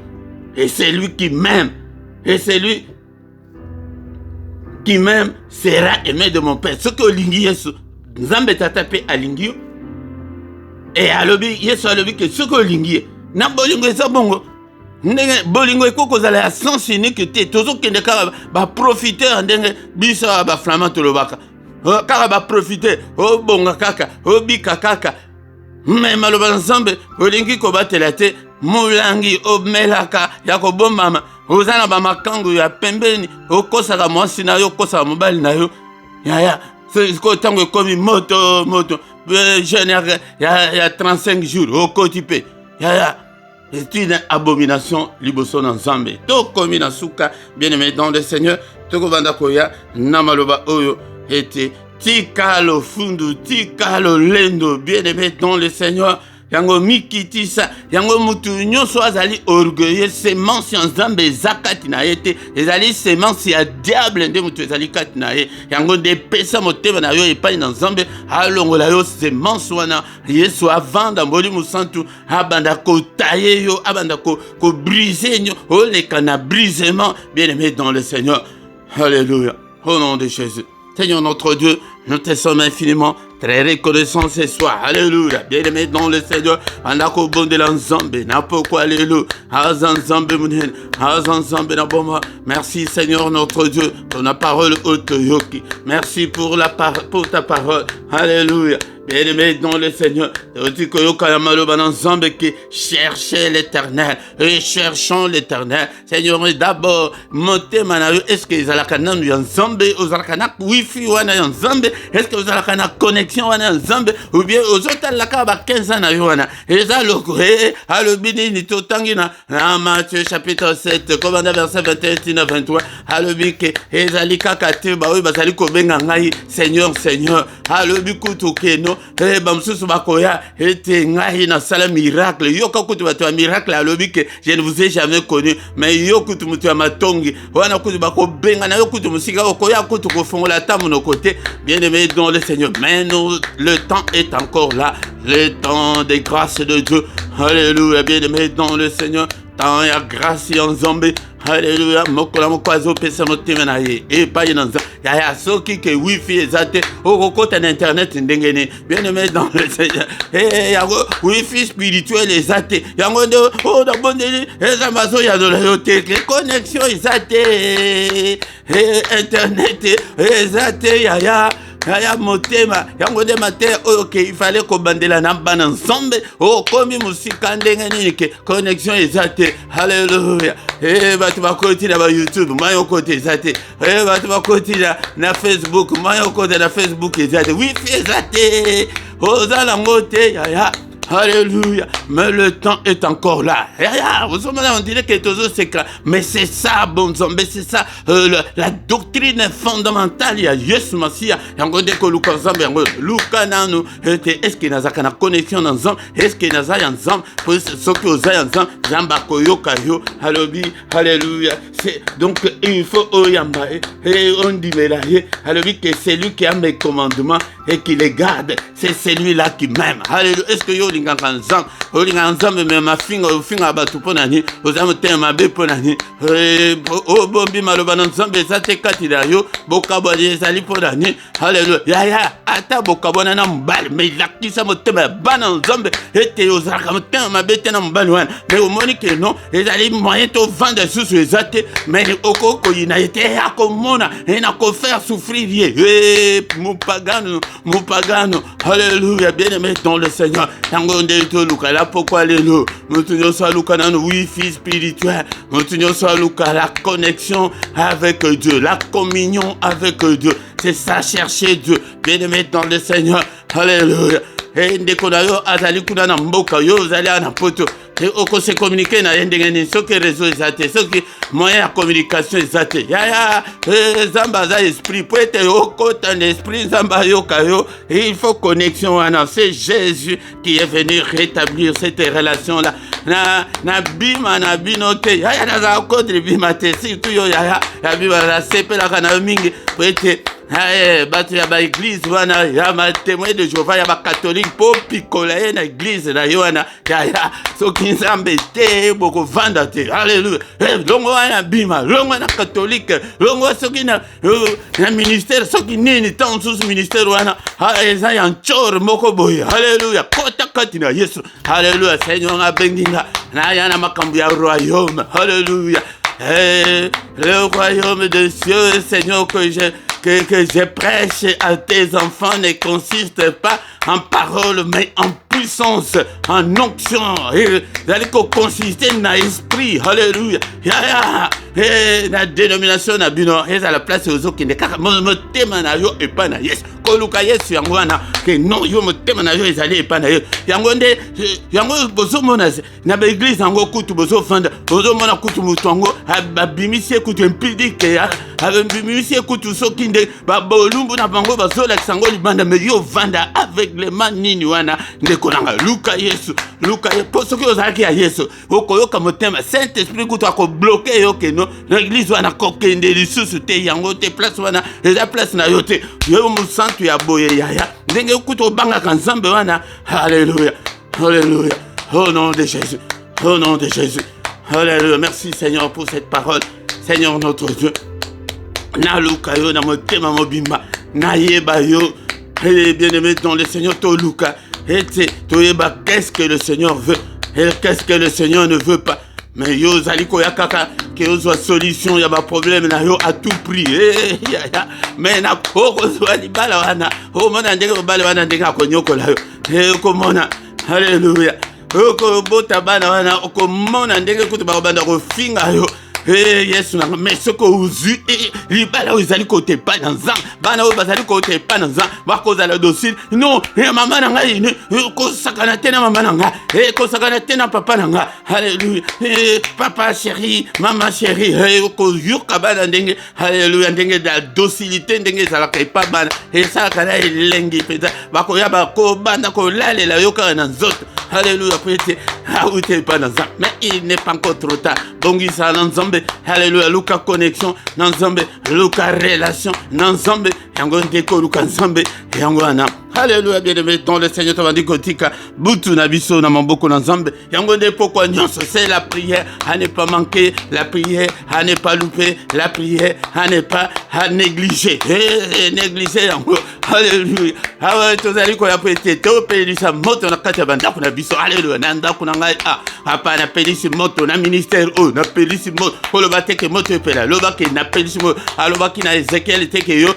Et c'est lui qui m'aime. Et c'est lui qui m'aime sera aimé de mon Père. Ce que lingi yesu nzambe tata pe alingi et alobi yesu alobi que ce que lingi na bolingo eza bongo ndenge bolingo ekoko zala ya sens unique te tozokende kaka baprofiter ndenge biso baflamand tolobaka kaka baprofiter obonga kaka obika kaka me maloba nzambe olingi kobatela te mulangi omelaka ya kobombama oza na bamakangu ya pembeni okosaka mwasi na yo okosaka mobali na yo yaya ko ntango ekomi moto jeune ya 35 jours okoti mpe yaya. C'est une abomination liboso na nzambe. Tokomi na suka, bien-aimé dans le Seigneur, tokobanda koya namaloba oyo ete tikalo fundu, tikalo lendo, bien-aimé dans le Seigneur. Yango mikitisa, yango mutu nyonso azali orgueilleux, semence ya nzambe ezakati na yete, ezali semence ya diable nde mutu ezali kati na ye. Yango nde pesa motema na yo epai na nzambe, alongola yo semence wana, Yesu avanda mboli musantu, abanda ko tailler yo, abanda ko briser nyo, oleka na brisement, bien-aimé dans le Seigneur. Alléluia. Au nom de Jésus. Seigneur notre Dieu, nous te sommes infiniment très reconnaissants ce soir. Alléluia. Bien-aimé dans le Seigneur. Andako bonde l'ensemble. N'apoko alléluia. Azanzambe mounen. Azanzambe naboma. Merci Seigneur notre Dieu. Pour la parole otoyoki. Merci pour ta parole. Alléluia. Bien-aimé dans le Seigneur, qui cherchait l'Éternel, et cherchons l'Éternel. Seigneur, d'abord, montez manayo, est-ce que vous avez un ensemble, vous avez un wifi ensemble, est-ce que vous avez une connexion ensemble, ou bien vous avez 15 ans, et ça le à le bini ni totangina, Matthieu chapitre 7, commandant verset 21 23, à le bike, et zalika kate, bah oui, bah zaliko benga ngai, Seigneur, à le bikutu keno. Eh bamsusu bakoya ete ngai na sala miracle yoka kutu batu ya miracle alobi que je ne vous ai jamais connu mais yokutu mutu ya matongi wana kutu bako benga na yokutu musika okoya kutu ko fongola tamu no côté bien-aimé dans le Seigneur. Mais nous, le temps est encore là, le temps des grâces de Dieu. Alléluia, bien-aimé dans le Seigneur. Tant ya grâce en Zambie. Alléluia, mokola mokwazo pesa motema na ye epa yenanza ya soki ke wifi ezate okokota na internet ndengene bien-aimé dans le Seigneur. Yango wifi spirituel ezate yango nde da bondeli ezamazo ya dola yote connexion ezate internet ezate ya motema yango de matin ok il fallait ko bandela na bana ensemble komi musika ndenge nini ke connexion ezate. Alléluia. Batu bakoti na ba YouTube mayo kote ezate batu bakoti na Facebook mayo kote na Facebook ezate wifi ezate ozala ngote ya. Alléluia. Mais le temps est encore là. Vous savez, on dirait que tout ça c'est clair. Mais c'est ça, bon zombie, c'est ça. La doctrine fondamentale. Il y a Yesu Masia. Yango deko luka zambé. Yango luka nanu. Est-ce qu'il y a une connexion ensemble? Est-ce qu'il y a ensemble? Pour ceux qui osent ensemble. Jamba koyo kayo. Alléluia. Donc il faut oyamba. Et on dit alléluia que c'est lui qui a mes commandements et qui les garde. C'est celui-là qui m'aime. Alléluia. Est-ce que yo olinga nzambe me mafinga ofinga batu ponani ozamu tema be ponani bombi maloba na nzambe zate kati da yo bokabwa ezali ponani. Haleluya. Ya ata bokabona na mbali me lakisa motema bana nzambe ete ozaka motema mabete na mbali wana me omoni ke non ezali moyen to vendre sous ezate mais okoko ina ete akomona ina ko faire souffrir ye mupagano. Alléluia. Bien-aimé dans le Seigneur. Là, pourquoi les loups? Nous tenons ça, wifi spirituel. Nous tenons ça, la connexion avec Dieu, la communion avec Dieu. C'est ça, chercher Dieu. Bien-aimé dans le Seigneur. Alléluia. Et dès qu'on a eu azali kuna na mboka yo azali na poto et oko se communiquer na ndengeni ce que réseau ezate ce qui moyen de communication ezate ya zamba za esprit pour être oko ton esprit zamba yo kayo et il faut connexion wana. C'est Jésus qui est venu rétablir cette relation là na bima na binote ya na za kodre bima te si tu yo ya bima la sepela kana mingi pour être bato ya ba église wana ya ma témoin de Jéhovah ya ba catholique po pikola ye na église na yo wana ya soki nzambe te boko vanda te. Alléluia. Longo wana bima, longo na catholique, longo soki na ministère soki nini tant sous ministère wana eza ya nchor moko boye. Alléluia. Kota kati na Yesu. Alléluia. Seigneur na benginga na ya na makambu ya royaume. Alléluia. Le royaume de Dieu, Seigneur, que je prêche à tes enfants ne consiste pas en parole, mais en puissance, en onction. Et consiste dans l'esprit. Alléluia. La dénomination na bino, et à la place aux autres qui ne kaka mo tema na yo et pas na yes. Koluka yesu yango wana ke non yo mo tema na yo ezali et pas na yo. Yango nde yango bozo mona na ba église yango kutu bozo fanda bozo mona kutu mutongo abimisi kutu impidike ya abimisi kutu soki nde ba bolumbu na bango bazo la sango libanda me yo vanda aveuglement nini wana nde kolanga luka yesu soki ozalaki ya yesu okoyoka motema saint esprit kutu ako bloquer yo ke no l'église wana kokende lisusu te yango te place wana eza place na yo te yo musantu ya boye yaya ndenge kutu obangaka nzambe wana. Alléluia. Alléluia. Au nom de Jésus. Au nom de Jésus. Alléluia. Merci Seigneur pour cette parole. Seigneur notre Dieu. Na luka yo na motema mobimba na yeba yo. Bien-aimé dans le Seigneur toluka. Et toyeba qu'est-ce que le Seigneur veut et qu'est-ce que le Seigneur ne veut pas. Mais yo zaliko ya kaka que yo soit solution ya ba problème na yo à tout prix. Mais na poko soit libala wana. O mona ndenge bala wana ndenge akonyokola yo. Ko mona. Alléluia. Ko bota bana wana ko mona ndenge kutuba banda ko finga yo. Yesu na mais ce que uzu libala uzali côté pas dans un bana o bazali côté pas dans un ba koza la docile non maman na ngai ni ko sakana tena maman na nga ko sakana tena papa na nga. Alléluia. Papa chéri maman chéri ko yuka bana ndenge. Alléluia. Ndenge da docilité ndenge za la pas bana ça kana elengi peza ba ko ya ba ko banda ko lalela yoka na nzoto. Alléluia. Peut-être où t'es pas dans un mais il n'est pas encore trop tard. Bongi ça l'ensemble. Alléluia. Luka connexion n'ensemble. Luka relation n'ensemble. Yango ndeko luka ensemble. Yango ana. Alléluia. Bien-aimé dans le Seigneur t'avandi kotika butu na biso na maboko n'ensemble. Yango nde pourquoi nyonso c'est la prière à ne pas manquer, la prière à ne pas louper, la prière à ne pas négliger. Négliger yango. Alléluia. Awa tozali ko ya pete to pelisa moto na kati ya bandako na biso. Alléluia. Nanda kuna ngai apa na pelisi moto na ministère na pelisi moto koloba teke moto epela loba ke na pelisi moto aloba ki na Ézéchiel teke yo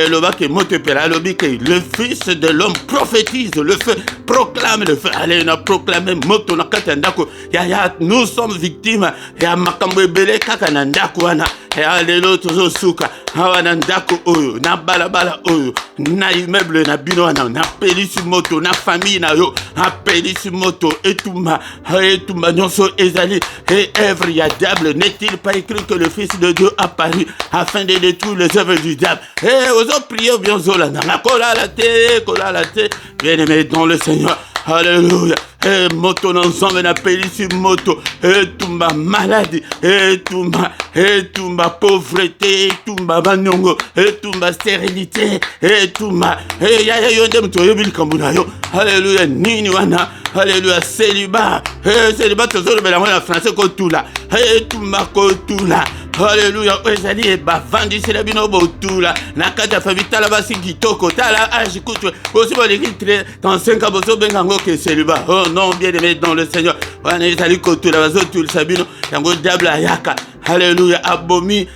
loba ke moto epela alobi ke le fils de l'homme prophétise le feu proclame le feu. Allez na proclamer moto na kati ya ndako ya nous sommes victimes ya makambo ebele kaka na ndako wana. Alléluia. Tozo suka awa na ndako oyo na balabala oyo na immeuble na bino wana na pelisi moto na famille na yo na pelisi moto etumba nyonso ezali et œuvre ya diable. N'est-il pas écrit que le Fils de Dieu a apparu afin de détruire les œuvres du diable? Ozo prier bien zola na kola la te bien-aimé dans le Seigneur. Alléluia. Moto n'ensemble na pelisi moto tumba maladie tumba pauvreté tumba banyongo tumba stérilité tumba ya yonde mto yobili kambuna yo. Alléluia. Nini wana. Alléluia. Célibat tozolo bela mwana français ko tula tumba ko tula. Alléluia. Ezali bavandi sela bino botula na kata famille tala basi kitoko tala ajikutu aussi bon l'écrire dans 5 ans bozo bengango que célibat. Oh non, bien-aimé dans le Seigneur. Wana ezali ko tula bazo tula sabino yango diable ayaka. Alléluia. Abomi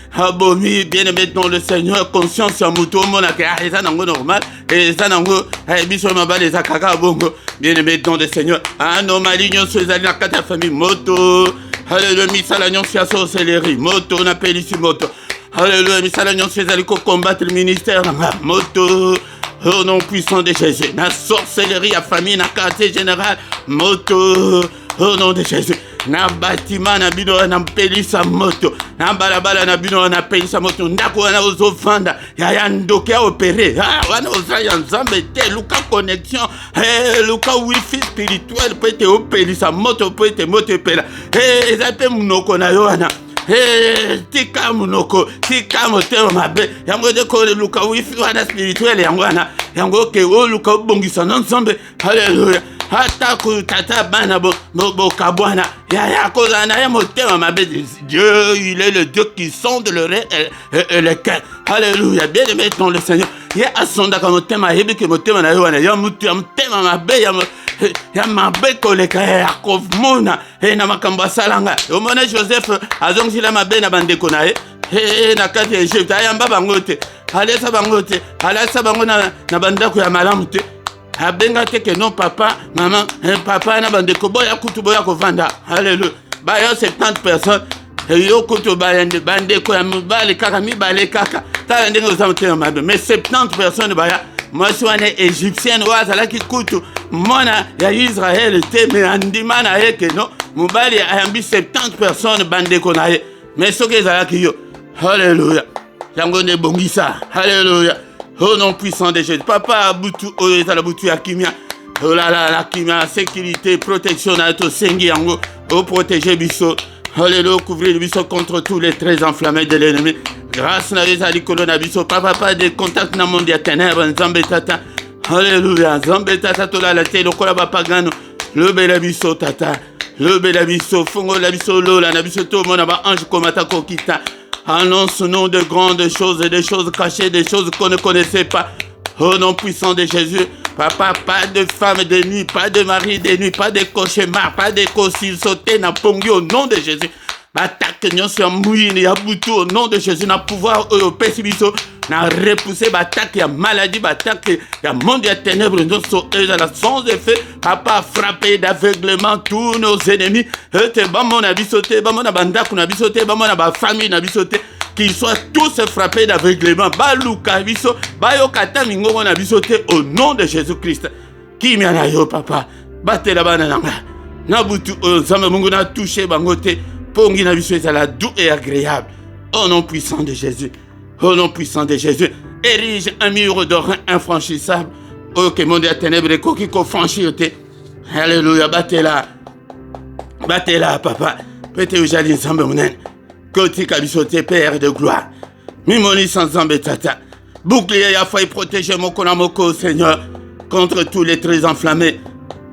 bien-aimé dans le Seigneur. Conscience ya muto mona ke eza nango normal eza nango biso mabale eza kaka bongo. Bien-aimé dans le Seigneur. Anomalie nyonso ezali na kata famille moto. Alléluia. Misala nyonso ya sorcellerie moto na pelisi moto. Alléluia. Misala nyonso ezali ko combattre le ministère na moto. Au nom puissant de Jésus. Na sorcellerie à famille na quartier général moto. Au nom de Jésus. Na bâtiment na bino na pelisa moto. Na balabala na bino na pelisa moto. Ndako wana ozovanda ya ndoke a opéré. Wana ozaya nzambe te luka connexion. Luka wifi spirituel peut te opelisa moto peut te moto pela. Ezape munoko na yo wana. tika munoko tika motema mabe yango de ko luka wifi wana spirituel yango wana yango ke o luka bongisa na nzambe. Haleluya. Hata kutata bana bo kabwana ya kozana ya motema mabe. Dieu, il est le Dieu qui sonde le cœur. Alléluia. Bien aimé dans le Seigneur. Ya asonda ka motema yebi ke motema na yo wana ya mutu ya motema mabe ya mabe koleka ya kovmona na makambo asalanga. Omona Joseph azongila mabe na bandeko na ye na kati ya Egypte ayamba bango te alesa bango te alasa bango na bandako ya malamu te abenga te ke non papa maman papa na bandeko boya kutu boya kovanda. Alléluia. Baya 70 personnes yo kutu bayande bandeko ya mibale kaka mibale kaka tala ndenge ozamutema mabe mais 70 personnes baya mwasi wana égyptienne oyo azalaki kutu mwana ya Israël te me andima na ye ke no mobali ayambi 70 personnes bandeko na ye mais soki ezalaki yo. Alléluia. Yango nde bongisa. Alléluia. Au nom puissant de Jésus. Papa abutu oyo ezala butu ya kimia. Oh là là, la kimia, sécurité, protection na to sengi yango o protéger biso. Alléluia, couvrir biso contre tous les traits enflammés de l'ennemi. Grâce na ezali kolona biso papa pas de contact na monde ya ténèbres nzambe tata. Alléluia. Nzambe tata to la te lokola bapagano. Le bela biso tata. Le bela biso fongo la biso lola na biso to mona ba ange komata kokita. Annonce nous de grandes choses et des choses cachées, des choses qu'on ne connaissait pas. Au nom puissant de Jésus, papa, pas de femme de nuit, pas de mari de nuit, pas de cauchemar, pas de cosil sauté, n'a pongi au nom de Jésus. Batak nyon sur mouine, ya boutou au nom de Jésus, n'a pouvoir au pessibiso, n'a repoussé batak, ya maladie, batak, ya monde ya ténèbres, nous sommes à la sans effet, papa frappé d'aveuglement tous nos ennemis, te bamon a bisoté, bamon a bandak, on a bisoté, bamon a famille, n'a bisoté, qu'ils soient tous frappés d'aveuglement, balouka biso, bayokata mingo, on a bisoté au nom de Jésus-Christ. Qui m'y a yo, papa, batte la banananga, n'a boutou, zame mungu n'a touché bangote, pongi na biso ezala doux et agréable. Au nom puissant de Jésus. Au nom puissant de Jésus. Érige un mur d'or infranchissable. Oh, que monde à ténèbres, qui ko franchir te. Alléluia, battez-la. Battez-la, papa. Pete ujali nzambe munen. Koti kabisote, Père de gloire. Mimoni sans zambe tata. Bouclier ya faille protéger mon konamoko, Seigneur, contre tous les traits enflammés.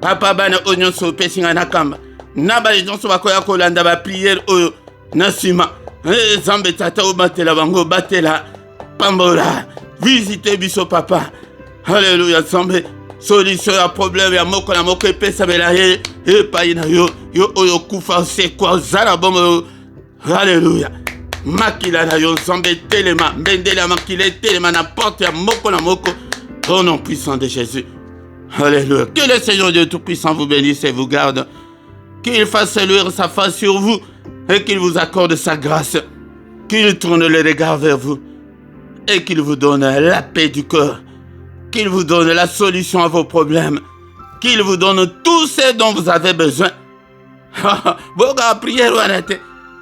Papa bana oignon so pesinga nakamba. Naba les gens sont à kolanda ba prière au nasima. Zambe tata o batela bango batela pambola. Visitez biso papa. Alléluia zambe. Solution à problème ya moko na moko pesa bela e pa ina yo oyo kufa c'est quoi zala bomo. Alléluia. Makila na yo zambe telema mbendela makile telema na porte ya moko na moko. Au nom puissant de Jésus. Alléluia. Que le Seigneur Dieu Tout-Puissant vous bénisse et vous garde. Qu'il fasse luire sa face sur vous et qu'il vous accorde sa grâce. Qu'il tourne le regard vers vous et qu'il vous donne la paix du cœur. Qu'il vous donne la solution à vos problèmes. Qu'il vous donne tout ce dont vous avez besoin.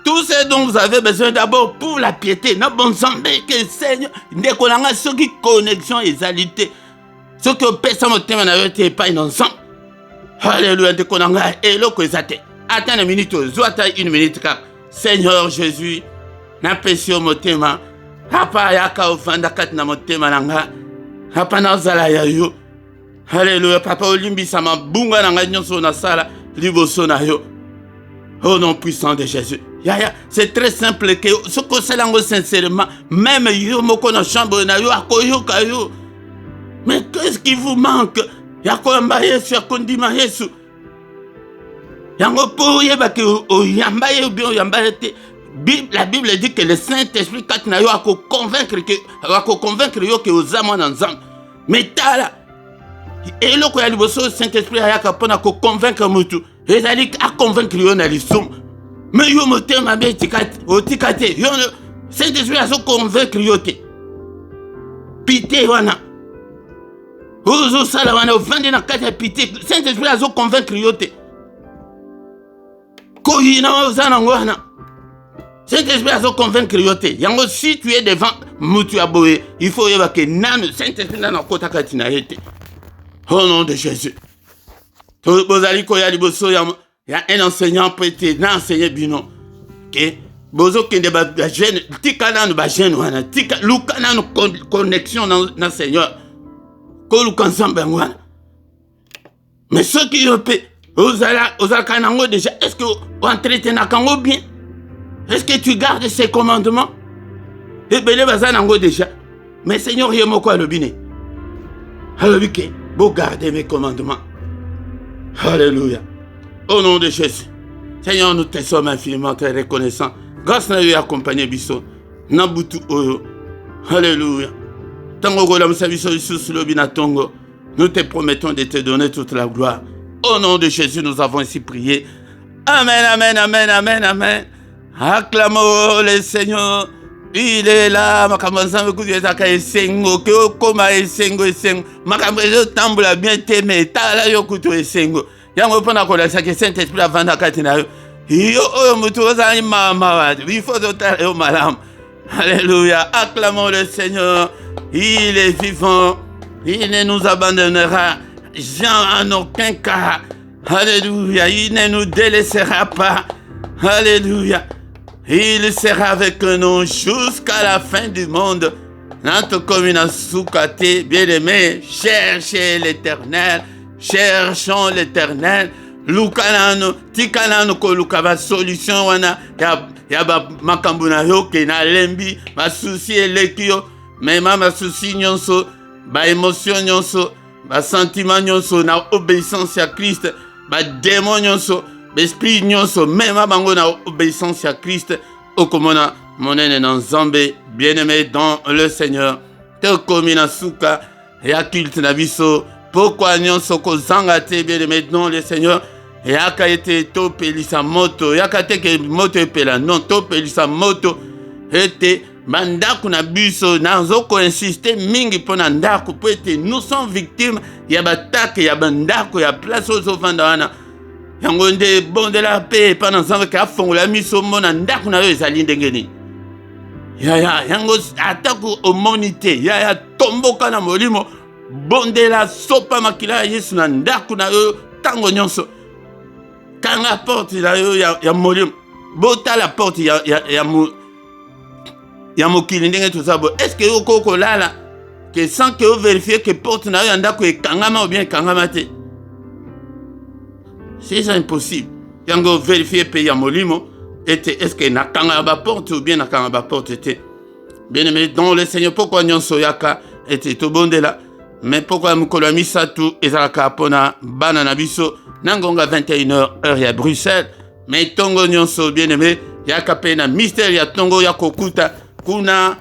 Tout ce dont vous avez besoin d'abord pour la piété. Na bon zambe que Seigneur. Ndekolanga ceux qui connexion et alité. Ceux qui pèsent mon thème na yote pas ensemble. Alléluia, de konanga eloko ezate. Attends une minute, zoata une minute car Seigneur Jésus, na pesio motema, hapa yaka ofanda kat na motema nanga, hapa na zala ya yo. Alléluia, papa olimbi sama bunga nanga nyonso na sala liboso na yo. Au nom puissant de Jésus. Yaya, c'est très simple que ce que c'est lango sincèrement, même yo moko na chambre na yo akoyoka yo. Mais qu'est-ce qui vous manque? Yakoyamba Yesu, yakondima Yesu. Yango po yeba ke oyamba ye bien oyamba te. La Bible dit que le Saint-Esprit quand na yo ako convaincre yo que ozama na nzambe. Mais tala eloko ya liboso Saint-Esprit ayaka pona ko convaincre mutu. Ezali a convaincre yo na lisum. Mais yo motema be tikate yo Saint-Esprit aso convaincre yo te. Pité wana. Ozo sala wana ovande na kati ya pité. Saint-Esprit azo convaincre yo te. Koyina ozana ngwana. Saint-Esprit azo convaincre yo te. Yango si tu es devant mutu aboye, il faut yeba ke nanu Saint-Esprit na kota kati na yete. Au nom de Jésus. To bozali ko ya liboso ya un enseignant peut-être na enseigner bino. OK? bozo kende ba jeune tika nanu ba jeune wana tika luka nanu connexion na Seigneur ko luka ensemble wana mais ceux qui peut osala kanango déjà est-ce que on entretient kango bien est-ce que tu gardes ses commandements et belé baza nango déjà mais Seigneur yemo ko alobine alobike bo garder mes commandements. Alléluia. Au nom de Jésus. Seigneur, nous te sommes infiniment très reconnaissants. Grâce à Dieu accompagné biso. Nabutu oyo. Alléluia. Tango gola musabiso sous le binatongo. Nous te promettons de te donner toute la gloire. Au nom de Jésus, nous avons ici prié. Amen, amen, amen, amen, amen. Acclamons le Seigneur. Il est là, makamanza mekuzaka esengo ke okoma esengo makambezo tambula bien teme tala yokuto esengo yango pona kola sake Saint-Esprit avanda kati na yo oyo mutu ozali mama il faut tala yo malam. Alléluia, acclamons le Seigneur. Il est vivant, il ne nous abandonnera jamais en aucun cas. Alléluia, il ne nous délaissera pas. Alléluia. Il sera avec nous jusqu'à la fin du monde. Notre commune à Soukate, bien-aimé, cherchez l'Éternel, cherchons l'Éternel. Lukanano, tikanano ko lukaba solution wana ya ba makambuna yo ke na lembi, ba souci elekio, mais ma souci nyonso, ba émotion nyonso, ba sentiment nyonso na obéissance à Christ, ba démon nyonso. L'esprit nyonso même bango na obéissance à Christ okomona monene na nzambe bien-aimé dans le Seigneur te komina suka ya culte na biso pourquoi nyonso ko zanga te bien-aimé dans le Seigneur ya ka ete to pelisa moto ya ka te ke moto epela non to pelisa moto ete mandaku na biso na zoko insister mingi pona ndaku po ete nous sommes victimes ya batake ya bandako ya place ozo vanda wana yango nde bondela pe pendant nzambe ka fongola miso mona ndako na yo ezali ndenge nini yango atako omoni te ya tomboka na molimo bondela sopa makila ya Yesu na ndako na yo tango nyonso kanga porte na yo ya molimo bota la porte ya mokili ndenge tozabo est-ce que okoko lala que sans que vous vérifiez que porte na yo ya ndako ekangama ou bien ekangama te. C'est impossible. Yango vérifier pays à molimo est-ce que na kanga ba porte ou bien na kanga ba porte était. Bien aimé dans le Seigneur pourquoi nyonso yaka était to bondela mais pourquoi mukolo misatu ezalaka pona bana na biso nangonga 21h heure ya Bruxelles mais tongo nyonso bien aimé yaka pena mystère ya tongo ya kokuta kuna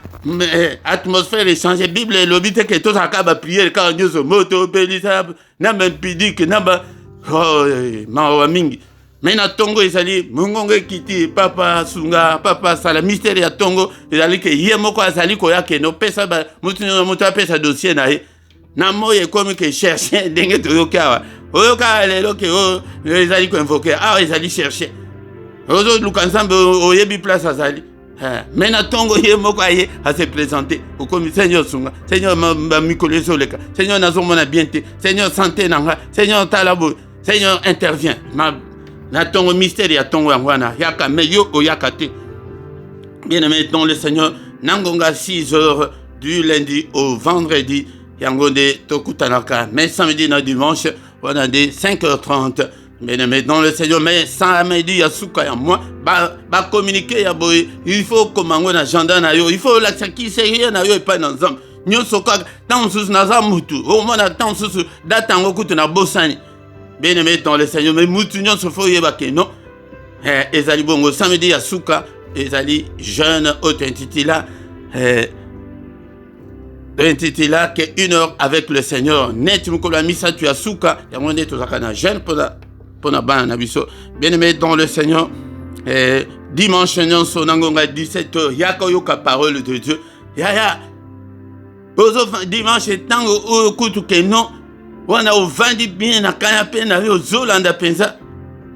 atmosphère échanger Bible lobite que tout ça ba prier quand nyonso moto pelisa na même pidique na ba oh mawa mingi mena tongo ezali mungongo kiti papa sunga papa sala mystère ya tongo ezali ke yemoko azali ko yake no pesa ba mutu pesa dossier na ye na moye comme que chercher ndenge toyokawa oyoka lelo ke o ezali ko invoquer ezali chercher ozo lukanzambe oyebi place azali mena tongo yemoko aye a se présenter au comme Seigneur sunga Seigneur ma mikoleso leka Seigneur nazomona bien te Seigneur santé nanga Seigneur talabo Seigneur intervient. Na tongo mystère ya tongo yangwana yaka meyo o yakate. Bien-aimé dans le Seigneur, nangonga 6h du lundi au vendredi yangonde tokutanaka mais samedi na dimanche on a des 5h30. Bien-aimé dans le Seigneur mais samedi ya suka ya moi ba communiquer ya boy il faut komango na agenda na yo il faut la qui c'est na yo et pas dans ensemble. Nyonso ka tant sous na za mutu au mona tant sous datango kutu na bosani. Bien-aimé dans le Seigneur, mais moutounion se faut y baquer, non? Ezali bongo samedi à Souka, ezali jeune authenticité là, qui est 1 heure avec le Seigneur. Net, tu me mis ça, tu as Souka, il y a moins de tout ça, jeune pour la banane, bien-aimé dans le Seigneur, dimanche, non, sonangonga 17h, yaka yoka parole de Dieu, ya, dimanche, tango, kutu ke non. Wana uvandi bien na canapé na yo zolanda penza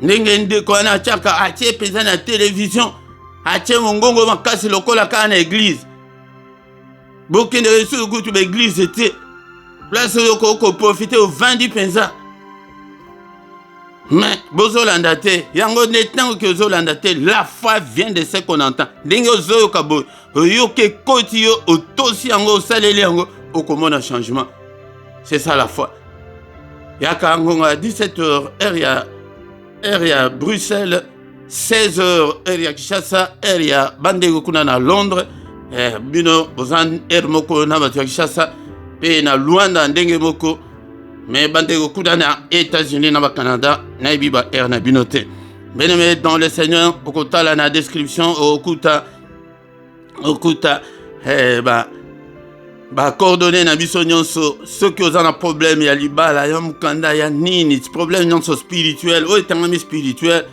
ndenge ndeko na chaka atie penza na télévision atie mongongo makasi lokola kana église bokende resu kutu ba église était place yo ko profiter uvandi penza Mais bozolanda te, yango netango ke ozolanda te, la foi vient de ce qu'on entend. Ndenge ozoyoka boye, oyoke koti yo, otosi yango, osaleli yango, okomona changement. C'est ça la foi. Yaka ngonga à 17h, heure ya Bruxelles, 16h, heure ya Kinshasa, heure ya bandeko kuna na Londres, bino bozan heure moko na bato ya Kinshasa, pe na Luanda ndenge moko, mais bandeko kuna na États-Unis na Canada, na ibiba heure na bino te. Bien-aimé dans le Seigneur, okotala na description, okuta coordonner na biso nyonso soki oza na problème ya libala ya mukanda ya nini problème nyonso spirituel oyo etangami spirituel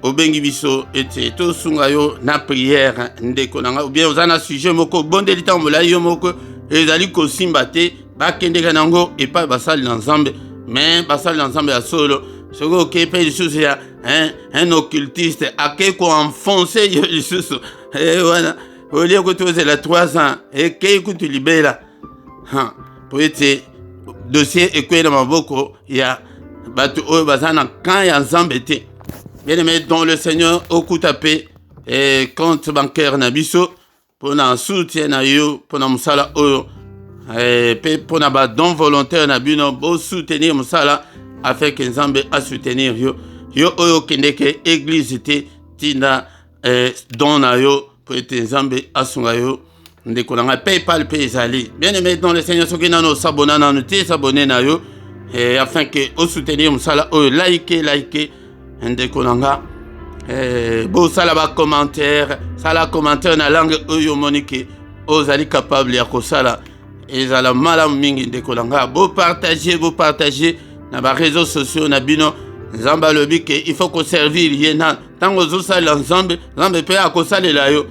obengi biso ete tosunga yo na prière ndeko nanga ou bien oza na sujet moko bondeli ntango molai yo moko ezali kosimba te bakendeka nango epai basali na nzambe mais basali na nzambe ya solo soki okei mpe lisusu ya un occultiste akei koenfonce yo lisusu wana au lieu que tu aies la 3 ans et que tu libères pour être dossier et que dans maboko il y a batu o bazana quand il y a zambete bien aimé dans le Seigneur au coup tapé et compte bancaire na biso pour na soutien na yo pour na musala oyo et pour na ba don volontaire na bino bo soutenir musala afin que Nzambe a soutenir yo oyo kendeke église te tina don na yo pour être Nzambe asunga yo ndeko nanga PayPal pe ezali bien aimé dans le Seigneur soki nano s'abonner na te s'abonner na yo et afin que o soutenir musala oyo like ndeko nanga bo sala ba commentaire na langue oyo monique ozali capable ya kosala ezala malamu mingi ndeko nanga bo partager na ba réseaux sociaux na bino Nzambe alobi ke il faut ko servir yena tango ozosala Nzambe pe akosalela yo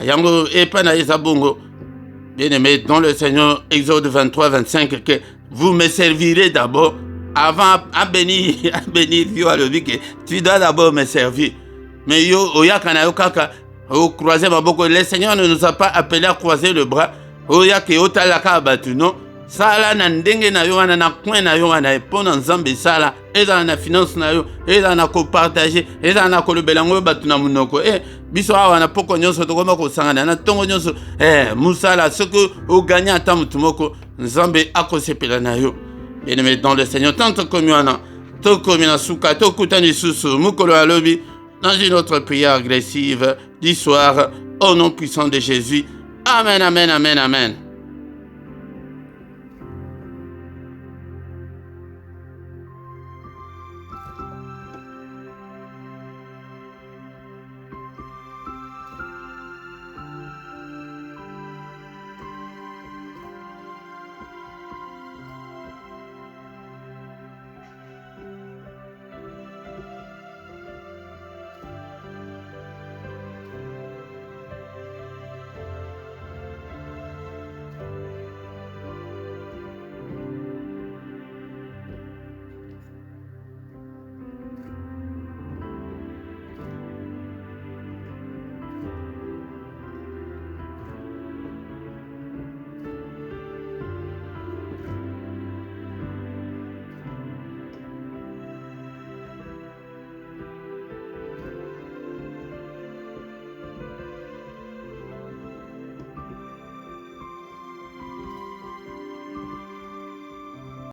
yango epa na eza bongo bien-aimé dans le Seigneur Exode 23-25 que vous me servirez d'abord avant à bénir yo alobi ke tu dois d'abord me servir mais yo oyaka na yo kaka o croiser maboko le Seigneur ne nous a pas appelé à croiser le bras oyaka otalaka batu non sala na ndenge na yo wana na coin na yo wana epona Nzambe sala eza na finance na yo eza na ko partager eza na ko lobela ngo batu na munoko biso awa na poko nyonso tokoma ko sangana na tongo nyonso musala soko o gagner ata mutu moko Nzambe akosepela na yo bien-aimé dans le Seigneur tant comme yana to comme na suka to kutani susu mukolo alobi dans une autre prière agressive du soir au nom puissant de Jésus. Amen, amen, amen, amen.